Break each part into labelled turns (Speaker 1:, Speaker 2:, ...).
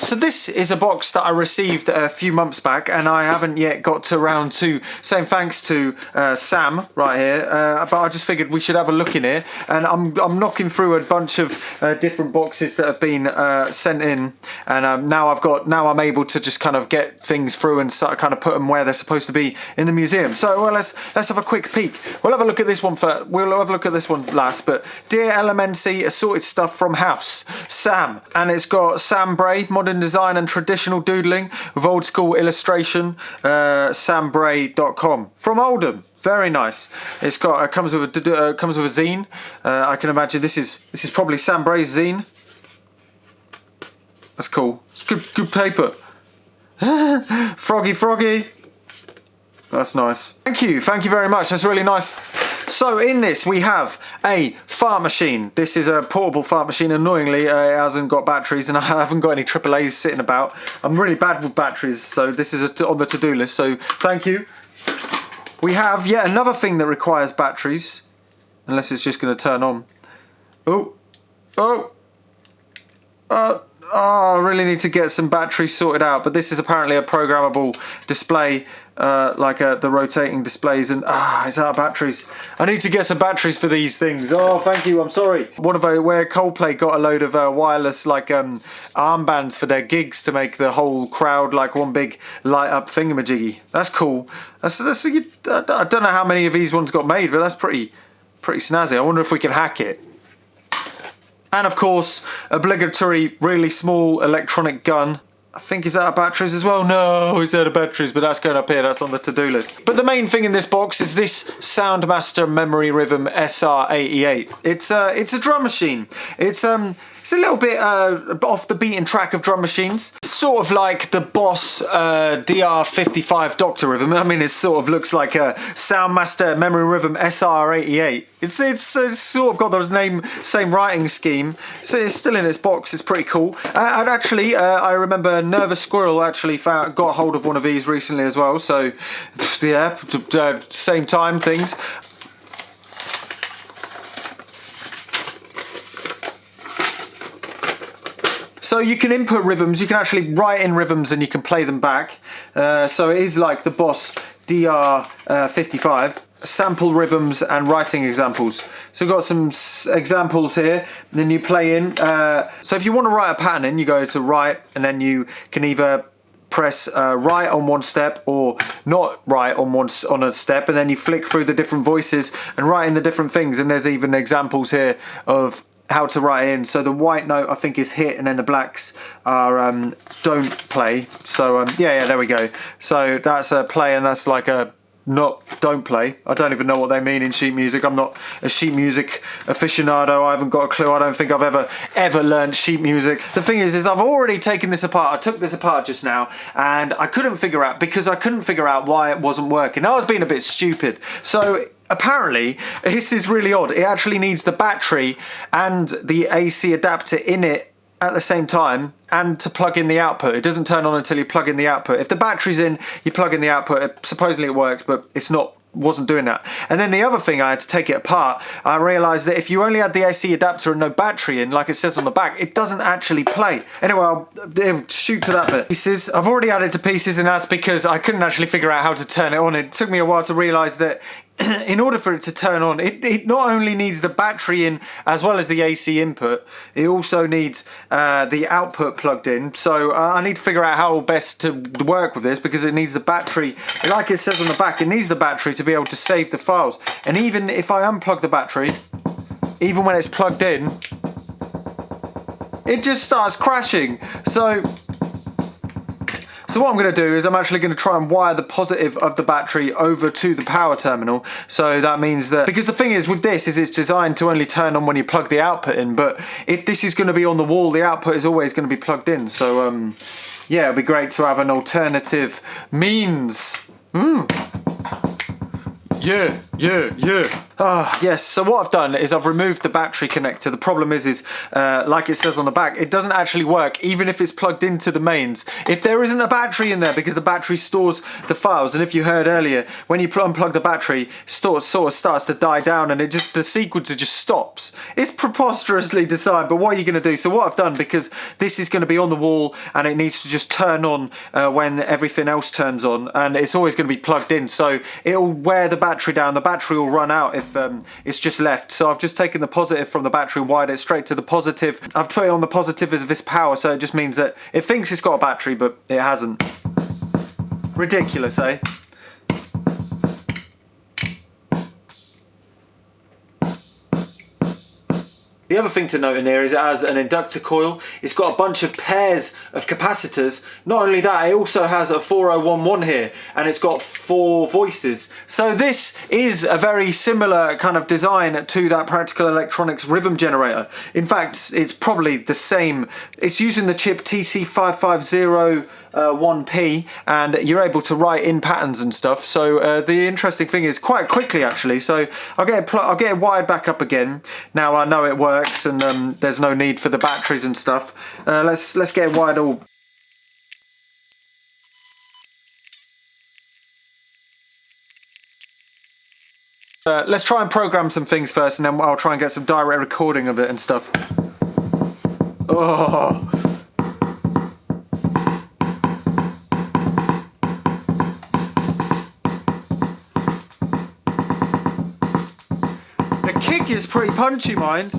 Speaker 1: So this is a box that I received a few months back, and I haven't yet got around to saying thanks to Sam right here, but I just figured we should have a look in here, and I'm knocking through a bunch of different boxes that have been sent in, and now I'm able to just kind of get things through and start kind of put them where they're supposed to be in the museum. So well, let's have a quick peek. We'll have a look at this one first. We'll have a look at this one last, but DR55 assorted stuff from house, Sam, and it's got Sam BRAY, modern design and traditional doodling with old school illustration, sambray.com from Oldham. Very nice. It's got comes with a zine. I can imagine this is probably Sam BRAY's zine. That's cool. It's good paper. Froggy. That's nice. Thank you very much. That's really nice. So in this we have a fart machine. This is a portable fart machine. Annoyingly, it hasn't got batteries, and I haven't got any AAAs sitting about. I'm really bad with batteries, so this is on the to-do list. So thank you. We have yet another thing that requires batteries, unless it's just going to turn on. I really need to get some batteries sorted out, but this is apparently a programmable display, like the rotating displays, and it's out of batteries. I need to get some batteries for these things. Oh, thank you, I'm sorry. One of where Coldplay got a load of wireless like armbands for their gigs to make the whole crowd like one big light up thingamajiggy. That's cool. I don't know how many of these ones got made, but that's pretty snazzy. I wonder if we can hack it. And of course, obligatory, really small electronic gun. I think it's out of batteries as well. No, it's out of batteries, but that's going up here. That's on the to-do list. But the main thing in this box is this Soundmaster Memory Rhythm SR88. It's a drum machine. It's a little bit off the beaten track of drum machines. Sort of like the Boss DR55 Doctor Rhythm. I mean, it sort of looks like a Soundmaster Memory Rhythm SR88. It's sort of got the same writing scheme. So it's still in its box. It's pretty cool. And actually, I remember Nervous Squirrel actually got hold of one of these recently as well. So yeah, same time things. So you can input rhythms, you can actually write in rhythms and you can play them back. So it is like the Boss DR55. Sample rhythms and writing examples. So we've got some examples here, and then you play in. So if you want to write a pattern in, you go to write, and then you can either press write on one step or not write on a step, and then you flick through the different voices and write in the different things. And there's even examples here of how to write in. So the white note I think is hit, and then the blacks are don't play. So yeah, there we go. So that's a play, and that's like a don't play. I don't even know what they mean in sheet music. I'm not a sheet music aficionado. I haven't got a clue. I don't think I've ever learned sheet music. The thing is I've already taken this apart. I took this apart just now, and I couldn't figure out why it wasn't working. I was being a bit stupid. So apparently, this is really odd. It actually needs the battery and the AC adapter in it at the same time, and to plug in the output. It doesn't turn on until you plug in the output. If the battery's in, you plug in the output. Supposedly it works, but wasn't doing that. And then the other thing, I had to take it apart. I realised that if you only had the AC adapter and no battery in, like it says on the back, it doesn't actually play. Anyway, I'll shoot to that bit. Pieces. I've already added to pieces, and that's because I couldn't actually figure out how to turn it on. It took me a while to realise that in order for it to turn on, it not only needs the battery in as well as the AC input, it also needs the output plugged in. So I need to figure out how best to work with this, because it needs the battery, like it says on the back, it needs the battery to be able to save the files. And even if I unplug the battery, even when it's plugged in, it just starts crashing. So what I'm going to do is I'm actually going to try and wire the positive of the battery over to the power terminal. So that means that, because the thing is with this is it's designed to only turn on when you plug the output in, but if this is going to be on the wall, the output is always going to be plugged in. So yeah, it'd be great to have an alternative means. Yeah. Ah, yes, so what I've done is I've removed the battery connector. The problem is like it says on the back, it doesn't actually work even if it's plugged into the mains. If there isn't a battery in there, because the battery stores the files, and if you heard earlier, when you unplug the battery, it sort of starts to die down and the sequencer just stops. It's preposterously designed, but what are you going to do? So what I've done, because this is going to be on the wall and it needs to just turn on when everything else turns on, and it's always going to be plugged in, so it'll wear the battery down. The battery will run out if it's just left. So I've just taken the positive from the battery and wired it straight to the positive. I've put it on the positive of this power, so it just means that it thinks it's got a battery, but it hasn't. Ridiculous, eh? The other thing to note in here is it has an inductor coil. It's got a bunch of pairs of capacitors. Not only that, it also has a 4011 here, and it's got 4 voices. So this is a very similar kind of design to that Practical Electronics rhythm generator. In fact, it's probably the same. It's using the chip TC550 1P, and you're able to write in patterns and stuff. So the interesting thing is quite quickly actually. So I'll get it wired back up again. Now I know it works, and there's no need for the batteries and stuff. Let's get it wired all. Let's try and program some things first, and then I'll try and get some direct recording of it and stuff. Oh. Is pretty punchy, mind.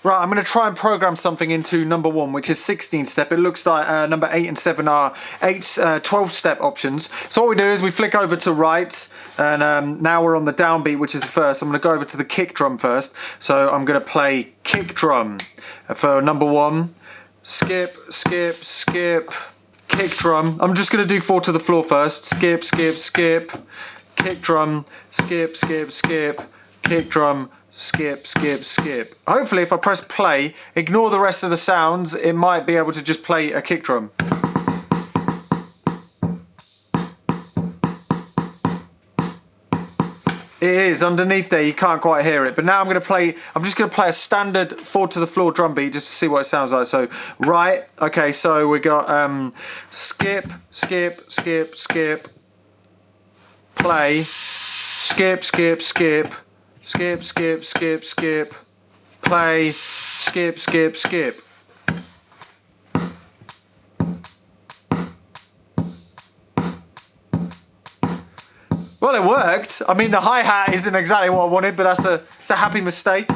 Speaker 1: Right, I'm going to try and program something into number 1, which is 16 step. It looks like number 8 and 7 are 12 step options. So what we do is we flick over to right, and now we're on the downbeat, which is the first. I'm going to go over to the kick drum first. So I'm going to play kick drum for number 1. Skip, skip, skip, kick drum. I'm just going to do 4 to the floor first. Skip, skip, skip. Kick drum, skip, skip, skip, kick drum, skip, skip, skip. Hopefully if I press play, ignore the rest of the sounds, it might be able to just play a kick drum. It is underneath there, you can't quite hear it. But now I'm just gonna play a standard 4 to the floor drum beat just to see what it sounds like. So right, okay, so we got skip, skip, skip, skip. Play, skip, skip, skip, skip, skip, skip, skip, play, skip, skip, skip. Well, it worked. I mean, the hi-hat isn't exactly what I wanted, but it's a happy mistake.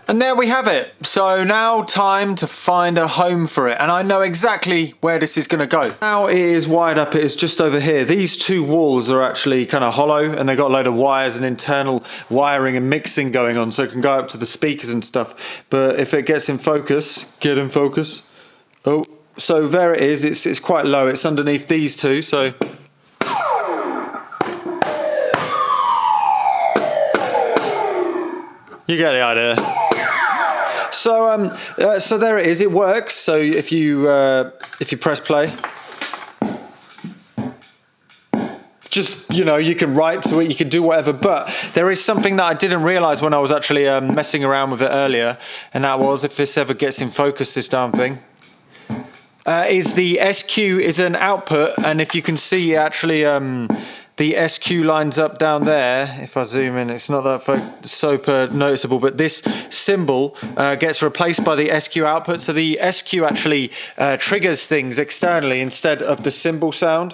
Speaker 1: And there we have it. So now time to find a home for it. And I know exactly where this is going to go. Now it is wired up, it is just over here. These two walls are actually kind of hollow and they've got a load of wires and internal wiring and mixing going on, so it can go up to the speakers and stuff. But if it gets in focus, get in focus. Oh, So there it is, it's quite low, it's underneath these two, so. You get the idea. So so there it is, it works. So if you press play, just, you know, you can write to it, you can do whatever, but there is something that I didn't realize when I was actually messing around with it earlier, and that was, if this ever gets in focus, this damn thing, is the SQ is an output, and if you can see actually the SQ lines up down there. If I zoom in, it's not that super noticeable, but this symbol gets replaced by the SQ output, so the SQ actually triggers things externally instead of the symbol sound.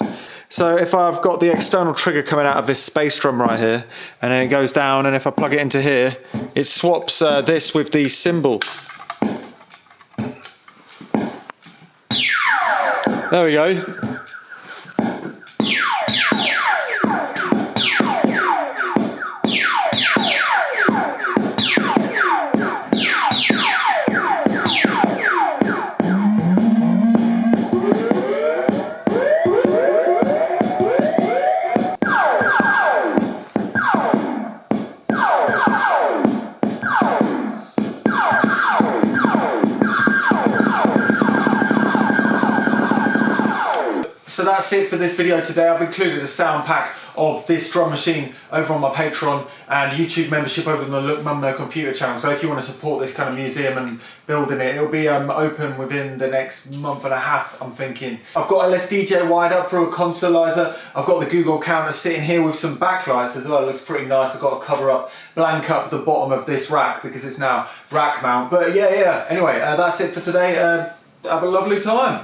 Speaker 1: So if I've got the external trigger coming out of this space drum right here, and then it goes down, and if I plug it into here, it swaps this with the symbol. There we go. So that's it for this video today. I've included a sound pack of this drum machine over on my Patreon and YouTube membership over on the Look Mum No Computer channel. So if you want to support this kind of museum and building it, it'll be open within the next month and a half, I'm thinking. I've got a LSDJ wired up for a consolizer. I've got the Google counter sitting here with some backlights as well. It looks pretty nice. I've got to cover up, blank up the bottom of this rack because it's now rack mount. But yeah. Anyway, that's it for today. Have a lovely time.